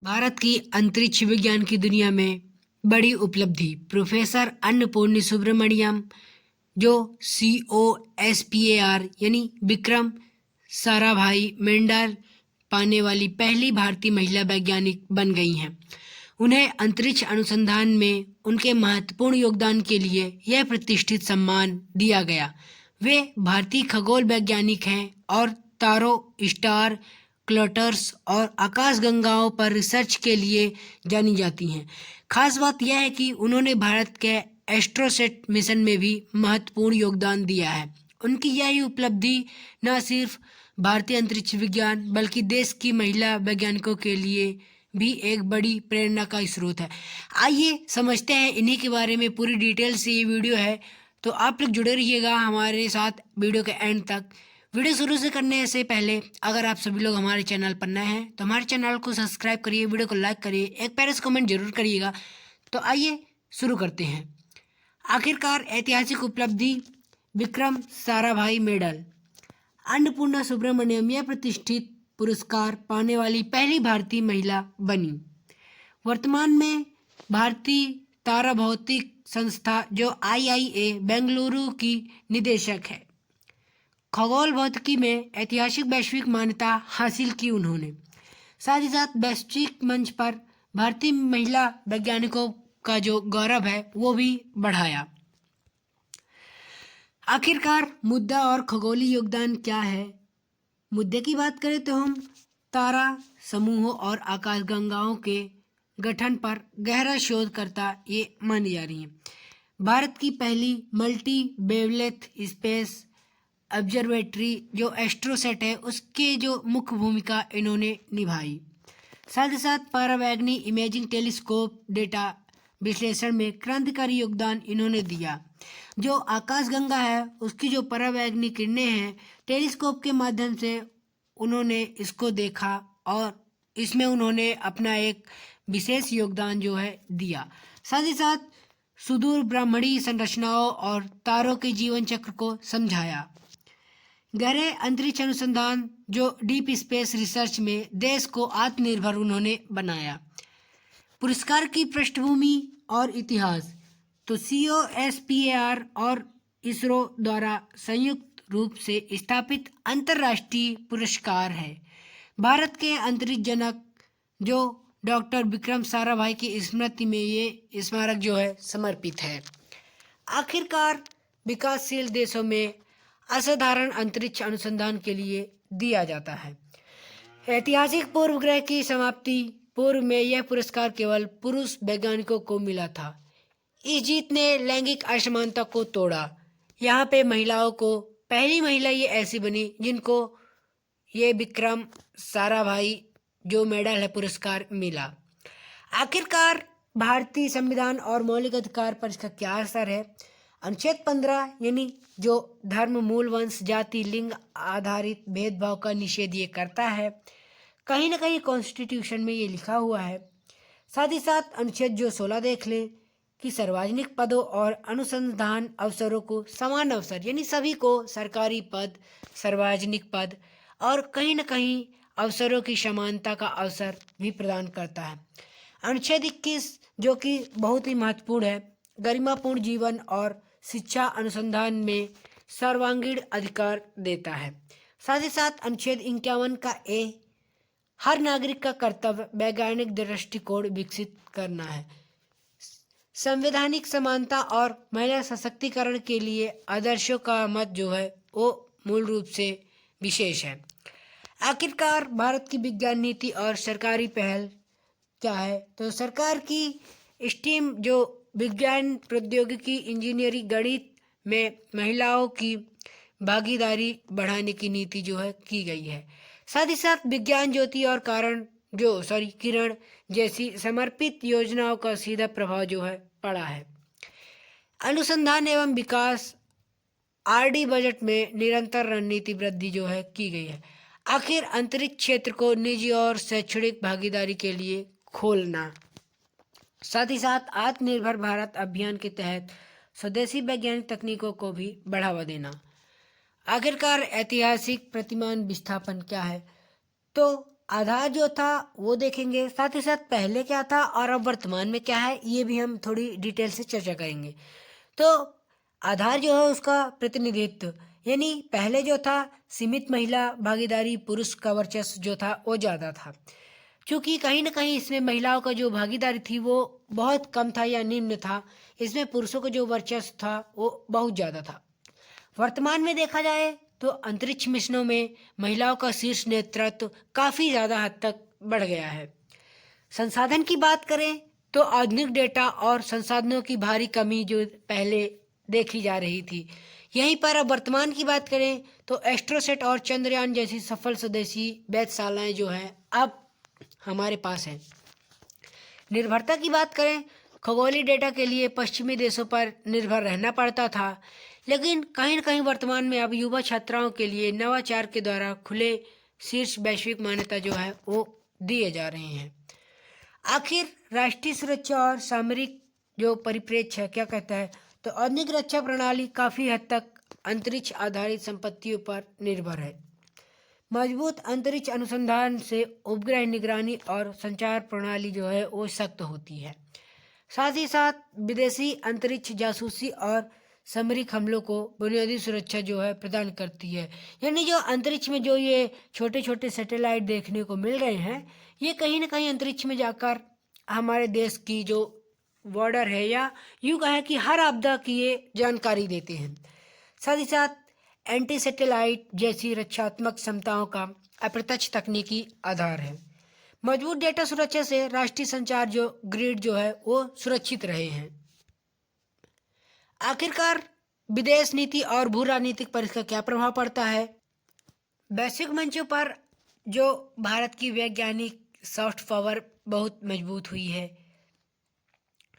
भारत की अंतरिक्ष विज्ञान की दुनिया में बड़ी उपलब्धि प्रोफेसर अन्नपूर्णी सुब्रमण्यम जो COSPAR यानी विक्रम साराभाई मेंडल पाने वाली पहली भारतीय महिला वैज्ञानिक बन गई हैं। उन्हें अंतरिक्ष अनुसंधान में उनके महत्वपूर्ण योगदान के लिए यह प्रतिष्ठित सम्मान दिया गया। वे भारतीय खगोल वैज्ञानिक हैं और तारों, स्टार क्लस्टर्स और आकाशगंगाओं पर रिसर्च के लिए जानी जाती हैं। खास बात यह है कि उन्होंने भारत के एस्ट्रोसेट मिशन में भी महत्वपूर्ण योगदान दिया है। उनकी यह उपलब्धि न सिर्फ भारतीय अंतरिक्ष विज्ञान बल्कि देश की महिला वैज्ञानिकों के लिए भी एक बड़ी प्रेरणा का स्रोत है। आइए समझते हैं इन्हीं के बारे में। पूरी डिटेल से ये वीडियो है, तो आप लोग जुड़े रहिएगा हमारे साथ वीडियो के एंड तक। वीडियो शुरू से करने से पहले अगर आप सभी लोग हमारे चैनल पर नए हैं तो हमारे चैनल को सब्सक्राइब करिए, वीडियो को लाइक करिए, एक प्यारा सा कमेंट जरूर करिएगा। तो आइए शुरू करते हैं। आखिरकार ऐतिहासिक उपलब्धि विक्रम साराभाई मेडल। अन्नपूर्णा सुब्रमण्यम यह प्रतिष्ठित पुरस्कार पाने वाली पहली भारतीय महिला बनी। वर्तमान में भारतीय तारा भौतिक संस्था जो IIA बेंगलुरु की निदेशक है। खगोल भौतिकी में ऐतिहासिक वैश्विक मान्यता हासिल की उन्होंने। साथ ही साथ वैश्विक मंच पर भारतीय महिला वैज्ञानिकों का जो गौरव है वो भी बढ़ाया। आखिरकार मुद्दा और खगोलीय योगदान क्या है। मुद्दे की बात करें तो हम तारा समूहों और आकाशगंगाओं के गठन पर गहरा शोधकर्ता ये मानी जा रही हैं। भारत की पहली मल्टी वेवलेंथ स्पेस ऑब्जर्वेटरी जो एस्ट्रोसेट है उसके जो मुख्य भूमिका इन्होंने निभाई। साथ ही साथ परावैंगनी इमेजिंग टेलीस्कोप डेटा विश्लेषण में क्रांतिकारी योगदान इन्होंने दिया। जो आकाशगंगा है उसकी जो परावैंगनी किरणें हैं टेलीस्कोप के माध्यम से उन्होंने इसको देखा और इसमें उन्होंने अपना एक विशेष योगदान जो है दिया। साथ ही साथ सुदूर ब्रह्मांडीय संरचनाओं और तारों के जीवन चक्र को समझाया। गहरे अंतरिक्ष अनुसंधान जो डीप स्पेस रिसर्च में देश को आत्मनिर्भर उन्होंने बनाया। पुरस्कार की पृष्ठभूमि और इतिहास तो COSPAR और इसरो द्वारा संयुक्त रूप से स्थापित अंतर्राष्ट्रीय पुरस्कार है। भारत के अंतरिक्ष जनक जो डॉक्टर विक्रम साराभाई की स्मृति में ये स्मारक जो है समर्पित है। आखिरकार विकासशील देशों में असाधारण अंतरिक्ष अनुसंधान के लिए दिया जाता है। ऐतिहासिक पूर्व ग्रह की समाप्ति पूर्व में यह पुरस्कार केवल पुरुष वैज्ञानिकों को मिला था। इस जीत ने लैंगिक असमानता को तोड़ा। यहाँ पे महिलाओं को पहली महिला ये ऐसी बनी जिनको ये विक्रम साराभाई जो मेडल है पुरस्कार मिला। आखिरकार भारतीय संविधान और मौलिक अधिकार पर इसका क्या असर है। अनुच्छेद 15 यानी जो धर्म, मूल, वंश, जाति, लिंग आधारित भेदभाव का निषेध ये करता है। कहीं ना कहीं कॉन्स्टिट्यूशन में ये लिखा हुआ है। साथ ही साथ अनुच्छेद जो 16 देख लें कि सार्वजनिक पदों और अनुसंधान अवसरों को समान अवसर यानी सभी को सरकारी पद, सार्वजनिक पद और कहीं ना कहीं अवसरों की समानता का अवसर भी प्रदान करता है। अनुच्छेद 21 जो कि बहुत ही महत्वपूर्ण है, गरिमापूर्ण जीवन और शिक्षा अनुसंधान में सर्वांगीण अधिकार देता है। साथ ही साथ अनुच्छेद 51 का A हर नागरिक का कर्तव्य वैज्ञानिक दृष्टिकोण विकसित करना है। संवैधानिक समानता और महिला सशक्तिकरण के लिए आदर्शों का मत जो है वो मूल रूप से विशेष है। आखिरकार भारत की विज्ञान नीति और सरकारी पहल क्या है तो सरकार की स्टीम जो विज्ञान, प्रौद्योगिकी, इंजीनियरिंग, गणित में महिलाओं की भागीदारी बढ़ाने की नीति जो है की गई है। साथ ही साथ विज्ञान ज्योति और किरण जैसी समर्पित योजनाओं का सीधा प्रभाव जो है पड़ा है। अनुसंधान एवं विकास RD बजट में निरंतर रणनीति वृद्धि जो है की गई है। आखिर अंतरिक्ष क्षेत्र को निजी और शैक्षणिक भागीदारी के लिए खोलना। साथ ही साथ आत्मनिर्भर भारत अभियान के तहत स्वदेशी वैज्ञानिक तकनीकों को भी बढ़ावा देना। आखिरकार ऐतिहासिक प्रतिमान विस्थापन क्या है तो आधार जो था वो देखेंगे, साथ ही साथ पहले क्या था और अब वर्तमान में क्या है ये भी हम थोड़ी डिटेल से चर्चा करेंगे। तो आधार जो है उसका प्रतिनिधित्व, यानी पहले जो था सीमित महिला भागीदारी, पुरुष का वर्चस्व जो था वो ज़्यादा था। क्योंकि कहीं ना कहीं इसमें महिलाओं का जो भागीदारी थी वो बहुत कम था या निम्न था, इसमें पुरुषों का जो वर्चस्व था वो बहुत ज़्यादा था। वर्तमान में देखा जाए तो अंतरिक्ष मिशनों में महिलाओं का शीर्ष नेतृत्व काफ़ी ज़्यादा हद तक बढ़ गया है। संसाधन की बात करें तो आधुनिक डेटा और संसाधनों की भारी कमी जो पहले देखी जा रही थी, यहीं पर अब वर्तमान की बात करें तो एस्ट्रोसेट और चंद्रयान जैसी सफल स्वदेशी वेधशालाएं जो हैं अब हमारे पास हैं। निर्भरता की बात करें, खगोलीय डेटा के लिए पश्चिमी देशों पर निर्भर रहना पड़ता था, लेकिन कहीं न कहीं वर्तमान में अब युवा छात्राओं के लिए नवाचार के द्वारा खुले शीर्ष वैश्विक मान्यता जो है वो दिए जा रहे हैं। आखिर राष्ट्रीय सुरक्षा और सामरिक जो परिप्रेक्ष्य है क्या कहता है, तो आधुनिक रक्षा प्रणाली काफ़ी हद तक अंतरिक्ष आधारित संपत्तियों पर निर्भर है। मजबूत अंतरिक्ष अनुसंधान से उपग्रह निगरानी और संचार प्रणाली जो है वो सख्त होती है। साथ ही साथ विदेशी अंतरिक्ष जासूसी और सामरिक हमलों को बुनियादी सुरक्षा जो है प्रदान करती है। यानी जो अंतरिक्ष में जो ये छोटे छोटे सैटेलाइट देखने को मिल रहे हैं, ये कहीं ना कहीं अंतरिक्ष में जाकर हमारे देश की जो बॉर्डर है या यूँ कहें कि हर आपदा की ये जानकारी देते हैं। साथ ही साथ एंटी सैटेलाइट जैसी रक्षात्मक क्षमताओं का अप्रत्यक्ष तकनीकी आधार है। मजबूत डेटा सुरक्षा से राष्ट्रीय संचार जो ग्रिड जो है वो सुरक्षित रहे हैं। आखिरकार विदेश नीति और भू राजनीतिक परिस्थिति का क्या प्रभाव पड़ता है? वैश्विक मंचों पर जो भारत की वैज्ञानिक सॉफ्ट पावर बहुत मजबूत हुई है।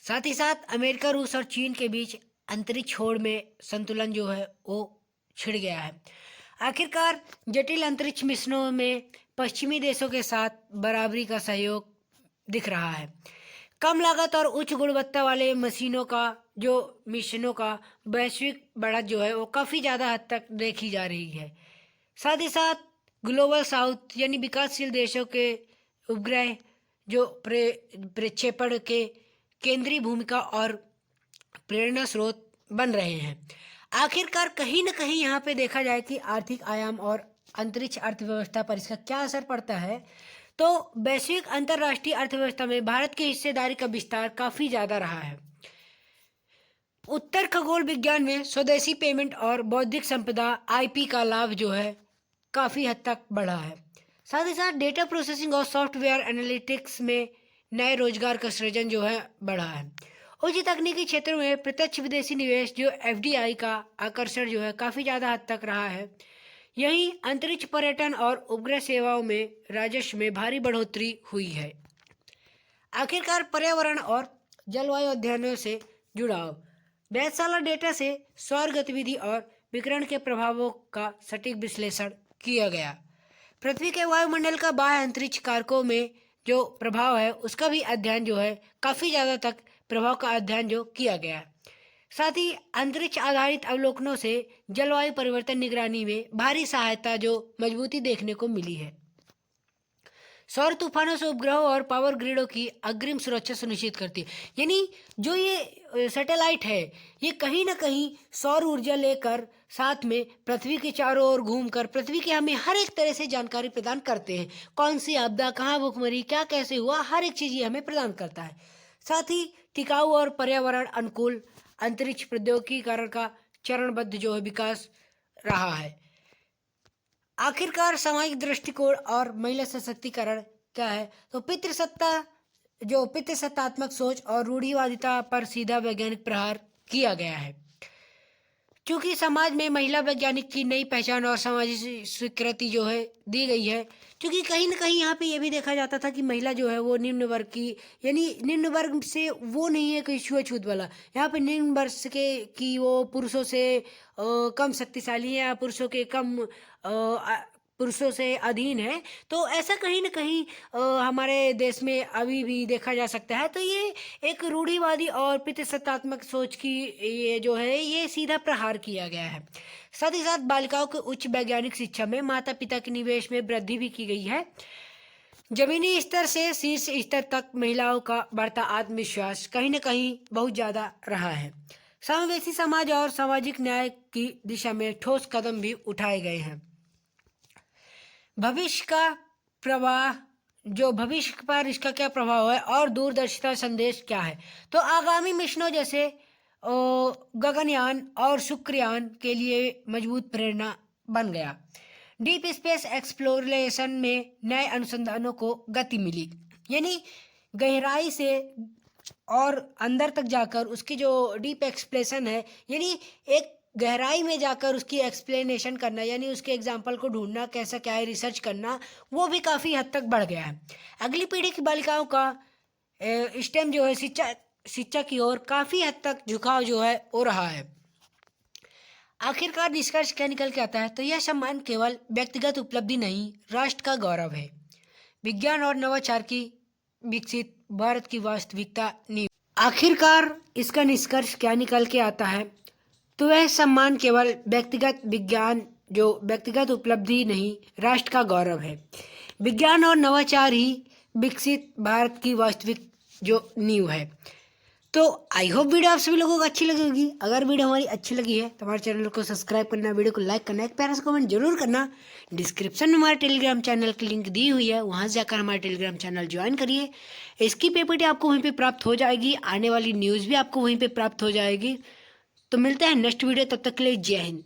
साथ ही साथ अमेरिका, रूस और चीन के बीच अंतरिक्ष होड़ में संतुलन जो है वो छिड़ गया है। आखिरकार जटिल अंतरिक्ष मिशनों में पश्चिमी देशों के साथ बराबरी का सहयोग दिख रहा है। कम लागत और उच्च गुणवत्ता वाले मिशनों का वैश्विक बढ़त जो है वो काफ़ी ज़्यादा हद तक देखी जा रही है। साथ ही साथ ग्लोबल साउथ यानी विकासशील देशों के उपग्रह जो प्रक्षेपण के केंद्रीय भूमिका और प्रेरणा स्रोत बन रहे हैं। आखिरकार कहीं न कहीं यहाँ पे देखा जाए कि आर्थिक आयाम और अंतरिक्ष अर्थव्यवस्था पर इसका क्या असर पड़ता है, तो वैश्विक अंतर्राष्ट्रीय अर्थव्यवस्था में भारत की हिस्सेदारी का विस्तार काफ़ी ज़्यादा रहा है। उत्तर खगोल विज्ञान में स्वदेशी पेमेंट और बौद्धिक संपदा आईपी का लाभ जो है काफ़ी हद तक बढ़ा है। साथ ही साथ डेटा प्रोसेसिंग और सॉफ्टवेयर एनालिटिक्स में नए रोजगार का सृजन जो है बढ़ा है। उच्च तकनीकी क्षेत्रों में प्रत्यक्ष विदेशी निवेश जो एफडीआई का आकर्षण जो है काफ़ी ज़्यादा हद तक रहा है। यहीं अंतरिक्ष पर्यटन और उपग्रह सेवाओं में राजस्व में भारी बढ़ोतरी हुई है। आखिरकार पर्यावरण और जलवायु अध्ययनों से जुड़ाव, वेधशाला डेटा से सौर गतिविधि और विकिरण के प्रभावों का सटीक विश्लेषण किया गया। पृथ्वी के वायुमंडल का बाह्य अंतरिक्ष कारकों में जो प्रभाव है उसका भी अध्ययन जो है काफ़ी ज़्यादा तक प्रभाव का अध्ययन जो किया गया। साथ ही अंतरिक्ष आधारित अवलोकनों से जलवायु परिवर्तन निगरानी में भारी सहायता जो मजबूती देखने को मिली है। सौर तूफानों से उपग्रहों और पावर ग्रिडों की अग्रिम सुरक्षा सुनिश्चित करती है। यानी जो ये सैटेलाइट है ये कहीं ना कहीं सौर ऊर्जा लेकर साथ में पृथ्वी के चारों ओर घूमकर पृथ्वी की हमें हर एक तरह से जानकारी प्रदान करते हैं। कौन सी आपदा, कहाँ भूखमरी, क्या कैसे हुआ, हर एक चीज़ ये हमें प्रदान करता है। साथ ही टिकाऊ और पर्यावरण अनुकूल अंतरिक्ष प्रौद्योगिकीकरण का चरणबद्ध जो है विकास रहा है। आखिरकार सामाजिक दृष्टिकोण और महिला सशक्तिकरण क्या है, तो पितृसत्तात्मक सोच और रूढ़िवादिता पर सीधा वैज्ञानिक प्रहार किया गया है। क्योंकि समाज में महिला वैज्ञानिक की नई पहचान और सामाजिक स्वीकृति जो है दी गई है। क्योंकि कहीं ना कहीं यहाँ पे ये भी देखा जाता था कि महिला जो है वो निम्न वर्ग की, यानी निम्न वर्ग से वो नहीं है कोई छुआछूत वाला, यहाँ पे निम्न वर्ग के कि वो पुरुषों से कम शक्तिशाली है या पुरुषों से अधीन है। तो ऐसा कहीं ना कहीं हमारे देश में अभी भी देखा जा सकता है। तो ये एक रूढ़िवादी और पितृसत्तात्मक सोच की ये जो है ये सीधा प्रहार किया गया है। साथ ही साथ बालिकाओं के उच्च वैज्ञानिक शिक्षा में माता पिता के निवेश में वृद्धि भी की गई है। जमीनी स्तर से शीर्ष स्तर तक महिलाओं का बढ़ता आत्मविश्वास कहीं न कहीं बहुत ज़्यादा रहा है। समावेशी समाज और सामाजिक न्याय की दिशा में ठोस कदम भी उठाए गए हैं। भविष्य का प्रवाह जो भविष्य पर इसका क्या प्रभाव है और दूरदर्शिता संदेश क्या है, तो आगामी मिशनों जैसे गगनयान और शुक्रयान के लिए मजबूत प्रेरणा बन गया। डीप स्पेस एक्सप्लोरेशन में नए अनुसंधानों को गति मिली, यानी गहराई से और अंदर तक जाकर उसकी जो डीप एक्सप्लेशन है, यानी एक गहराई में जाकर उसकी एक्सप्लेनेशन करना, यानी उसके एग्जाम्पल को ढूंढना कैसा क्या है, रिसर्च करना, वो भी काफ़ी हद तक बढ़ गया है। अगली पीढ़ी की बालिकाओं का स्टेम जो है शिक्षा की ओर काफ़ी हद तक झुकाव जो है हो रहा है। आखिरकार निष्कर्ष क्या निकल के आता है, तो यह सम्मान केवल व्यक्तिगत उपलब्धि नहीं, राष्ट्र का गौरव है। विज्ञान और नवाचार की विकसित भारत की वास्तविकता नींव। आखिरकार इसका निष्कर्ष क्या निकल के आता है, तो वह सम्मान केवल व्यक्तिगत उपलब्धि नहीं, राष्ट्र का गौरव है। विज्ञान और नवाचार ही विकसित भारत की वास्तविक जो नींव है। तो आई होप वीडियो आप सभी लोगों को अच्छी लगी होगी। अगर वीडियो हमारी अच्छी लगी है तो हमारे चैनल को सब्सक्राइब करना, वीडियो को लाइक करना, एक प्यारा सा कमेंट जरूर करना। डिस्क्रिप्शन में हमारे टेलीग्राम चैनल की लिंक दी हुई है, वहां से जाकर हमारे टेलीग्राम चैनल ज्वाइन करिए। इसकी PPT आपको वहीं पे प्राप्त हो जाएगी, आने वाली न्यूज़ भी आपको वहीं पे प्राप्त हो जाएगी। तो मिलते हैं नेक्स्ट वीडियो, तब तक के लिए जय हिंद।